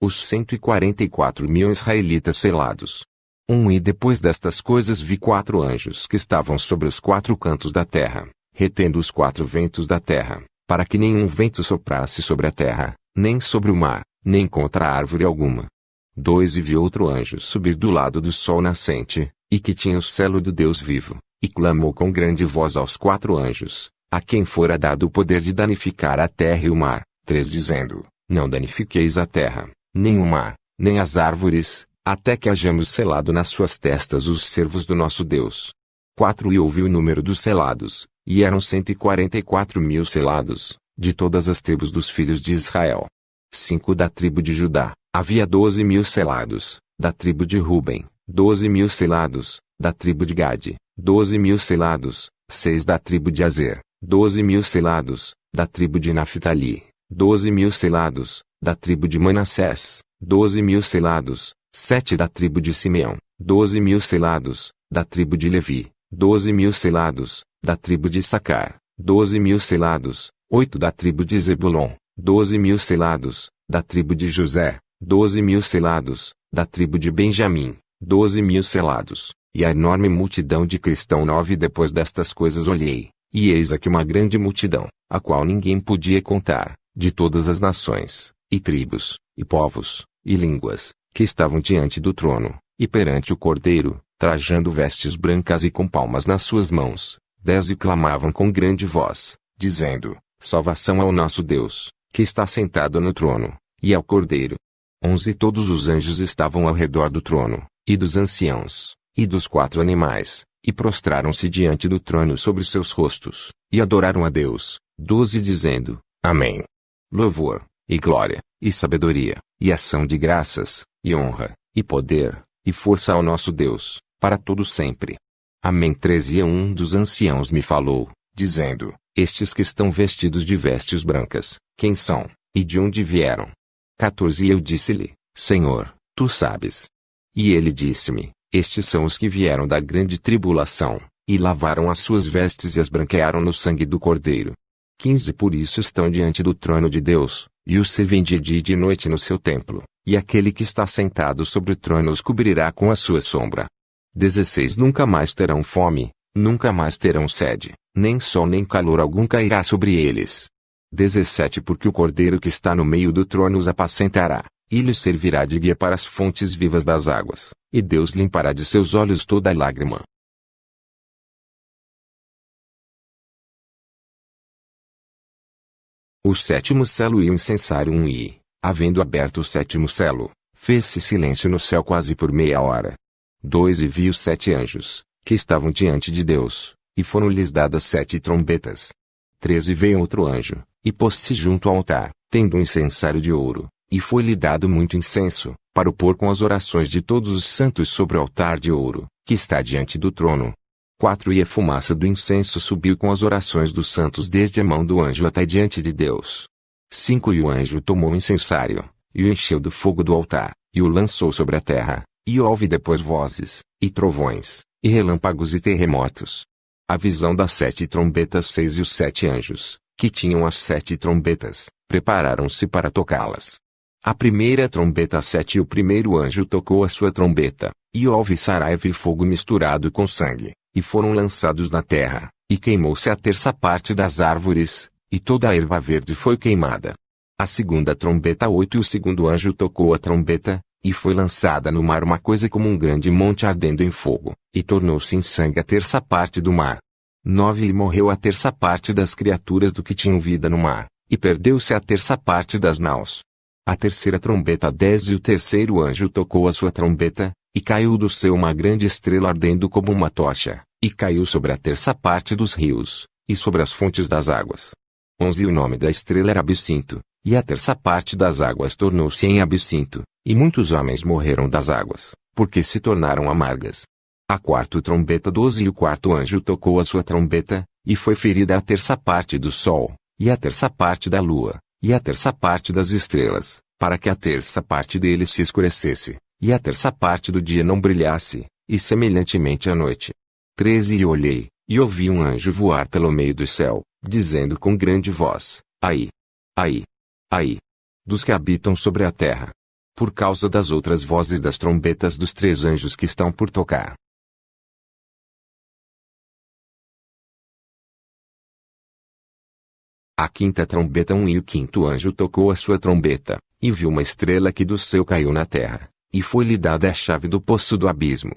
os 144.000 israelitas selados. E depois destas coisas vi 4 anjos que estavam sobre os 4 cantos da terra, retendo os 4 ventos da terra, para que nenhum vento soprasse sobre a terra, nem sobre o mar, nem contra árvore alguma. 2 E vi outro anjo subir do lado do sol nascente, e que tinha o selo do Deus vivo, e clamou com grande voz aos 4 anjos, a quem fora dado o poder de danificar a terra e o mar, 3 dizendo: Não danifiqueis a terra, nem o mar, nem as árvores, até que hajamos selado nas suas testas os servos do nosso Deus. 4 E ouvi o número dos selados, e eram 144.000 selados, de todas as tribos dos filhos de Israel. 5 Da tribo de Judá, havia 12.000 selados, da tribo de Ruben, 12.000 selados, da tribo de Gade, 12.000 selados, 6 da tribo de Azer, 12.000 selados, da tribo de Naphtali, 12.000 selados, da tribo de Manassés, 12.000 selados, 7 da tribo de Simeão, 12.000 selados, da tribo de Levi, 12.000 selados, da tribo de Issacar, 12.000 selados, 8 da tribo de Zebulon, 12.000 selados, da tribo de José, 12.000 selados, da tribo de Benjamim, 12.000 selados, e a enorme multidão de cristãos. 9 Depois destas coisas olhei, e eis aqui uma grande multidão, a qual ninguém podia contar, de todas as nações, e tribos, e povos, e línguas, que estavam diante do trono, e perante o Cordeiro, trajando vestes brancas e com palmas nas suas mãos. 10 E clamavam com grande voz, dizendo: Salvação ao nosso Deus, que está sentado no trono, e ao Cordeiro. 11 Todos os anjos estavam ao redor do trono, e dos anciãos, e dos 4 animais, e prostraram-se diante do trono sobre seus rostos, e adoraram a Deus. 12 Dizendo: Amém. Louvor, e glória, e sabedoria, e ação de graças, e honra, e poder, e força ao nosso Deus, para todo sempre. Amém. 13 E um dos anciãos me falou, dizendo: Estes que estão vestidos de vestes brancas, quem são, e de onde vieram? 14 E eu disse-lhe: Senhor, tu sabes. E ele disse-me: Estes são os que vieram da grande tribulação, e lavaram as suas vestes e as branquearam no sangue do Cordeiro. 15 Por isso estão diante do trono de Deus, e os servem de dia e de noite no seu templo, e aquele que está sentado sobre o trono os cobrirá com a sua sombra. 16 Nunca mais terão fome, nunca mais terão sede, nem sol nem calor algum cairá sobre eles. 17 Porque o Cordeiro que está no meio do trono os apacentará, e lhes servirá de guia para as fontes vivas das águas, e Deus limpará de seus olhos toda lágrima. O 7º selo e o incensário. E, havendo aberto o 7º selo, fez-se silêncio no céu quase por meia hora. 2 E vi os 7 anjos, que estavam diante de Deus, e foram-lhes dadas 7 trombetas. 3 E veio outro anjo, e pôs-se junto ao altar, tendo um incensário de ouro, e foi-lhe dado muito incenso, para o pôr com as orações de todos os santos sobre o altar de ouro, que está diante do trono. 4 E a fumaça do incenso subiu com as orações dos santos desde a mão do anjo até diante de Deus. 5 E o anjo tomou o incensário, e o encheu do fogo do altar, e o lançou sobre a terra, e houve depois vozes, e trovões, e relâmpagos e terremotos. A visão das 7 trombetas. 6 E os 7 anjos, que tinham as 7 trombetas, prepararam-se para tocá-las. A primeira trombeta. 7 E o primeiro anjo tocou a sua trombeta, e houve saraiva e fogo misturado com sangue, e foram lançados na terra, e queimou-se a terça parte das árvores, e toda a erva verde foi queimada. A segunda trombeta. 8 E o segundo anjo tocou a trombeta, e foi lançada no mar uma coisa como um grande monte ardendo em fogo, e tornou-se em sangue a terça parte do mar. 9 E morreu a terça parte das criaturas do que tinham vida no mar, e perdeu-se a terça parte das naus. A terceira trombeta. 10 E o terceiro anjo tocou a sua trombeta, e caiu do céu uma grande estrela ardendo como uma tocha, e caiu sobre a terça parte dos rios, e sobre as fontes das águas. 11 E o nome da estrela era Absinto, e a terça parte das águas tornou-se em absinto, e muitos homens morreram das águas, porque se tornaram amargas. A quarta trombeta. 12 E o quarto anjo tocou a sua trombeta, e foi ferida a terça parte do sol, e a terça parte da lua, e a terça parte das estrelas, para que a terça parte deles se escurecesse, e a terça parte do dia não brilhasse, e semelhantemente à noite. 13 E olhei, e ouvi um anjo voar pelo meio do céu, dizendo com grande voz: Ai! Ai! Ai! Dos que habitam sobre a terra! por causa das outras vozes das trombetas dos 3 anjos que estão por tocar. A 5ª trombeta e o 5º anjo tocou a sua trombeta, e viu uma estrela que do céu caiu na terra, e foi-lhe dada a chave do poço do abismo.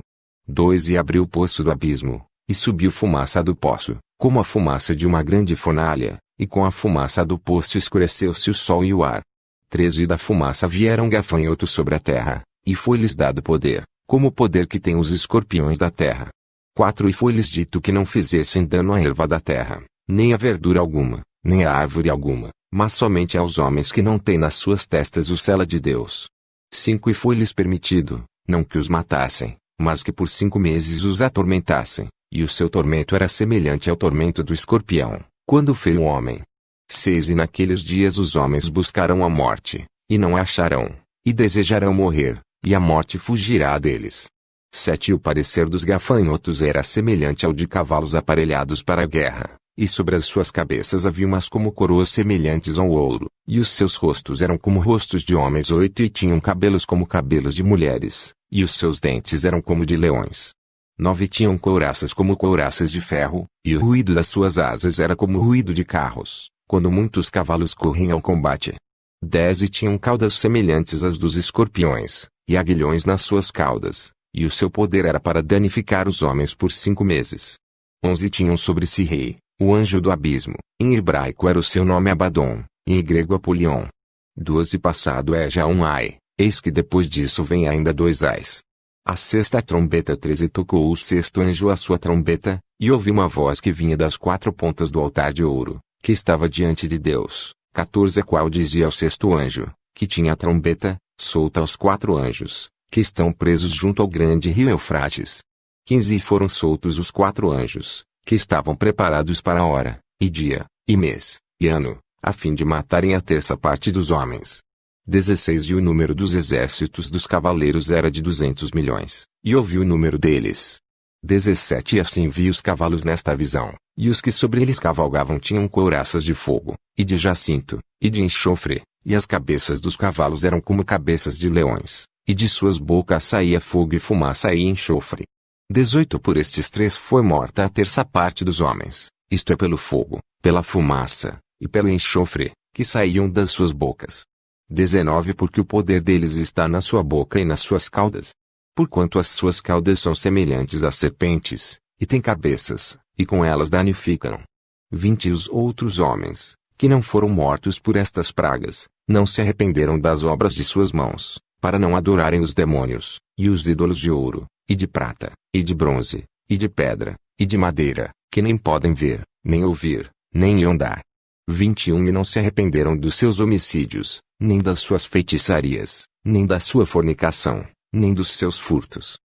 2 E abriu o poço do abismo, e subiu fumaça do poço, como a fumaça de uma grande fornalha, e com a fumaça do poço escureceu-se o sol e o ar. 3 E da fumaça vieram gafanhotos sobre a terra, e foi-lhes dado poder, como o poder que tem os escorpiões da terra. 4 E foi-lhes dito que não fizessem dano à erva da terra, nem a verdura alguma, nem a árvore alguma, mas somente aos homens que não têm nas suas testas o selo de Deus. 5 E foi-lhes permitido, não que os matassem, mas que por 5 meses os atormentassem, e o seu tormento era semelhante ao tormento do escorpião, quando fere um homem. 6 E naqueles dias os homens buscarão a morte, e não a acharão, e desejarão morrer, e a morte fugirá deles. 7 E o parecer dos gafanhotos era semelhante ao de cavalos aparelhados para a guerra, e sobre as suas cabeças havia umas como coroas semelhantes ao ouro, e os seus rostos eram como rostos de homens. 8 E tinham cabelos como cabelos de mulheres, e os seus dentes eram como de leões. 9 E tinham couraças como couraças de ferro, e o ruído das suas asas era como o ruído de carros, quando muitos cavalos correm ao combate. 10 E tinham caudas semelhantes às dos escorpiões, e aguilhões nas suas caudas, e o seu poder era para danificar os homens por 5 meses. 11 E tinham sobre si rei, o anjo do abismo, em hebraico era o seu nome Abaddon, e em grego Apolion. 12 Passado é já um ai, eis que depois disso vem ainda 2 ais. A 6ª trombeta. 13 tocou o 6º anjo a sua trombeta, e ouvi uma voz que vinha das 4 pontas do altar de ouro, que estava diante de Deus. 14 A qual dizia ao 6º anjo, que tinha a trombeta, solta aos 4 anjos, que estão presos junto ao grande rio Eufrates. 15 E foram soltos os 4 anjos, que estavam preparados para a hora, e dia, e mês, e ano, a fim de matarem a 1/3 parte dos homens. 16 E o número dos exércitos dos cavaleiros era de 200 milhões, e ouvi o número deles. 17 E assim vi os cavalos nesta visão, e os que sobre eles cavalgavam tinham couraças de fogo, e de jacinto, e de enxofre, e as cabeças dos cavalos eram como cabeças de leões, e de suas bocas saía fogo e fumaça e enxofre. 18 Por estes 3 foi morta a 1/3 parte dos homens, isto é pelo fogo, pela fumaça, e pelo enxofre, que saíam das suas bocas. 19 Porque o poder deles está na sua boca e nas suas caudas. Porquanto as suas caudas são semelhantes às serpentes, e têm cabeças, e com elas danificam. 20 E os outros homens, que não foram mortos por estas pragas, não se arrependeram das obras de suas mãos, para não adorarem os demônios, e os ídolos de ouro, e de prata, e de bronze, e de pedra, e de madeira, que nem podem ver, nem ouvir, nem andar. 21 E não se arrependeram dos seus homicídios, nem das suas feitiçarias, nem da sua fornicação, nem dos seus furtos,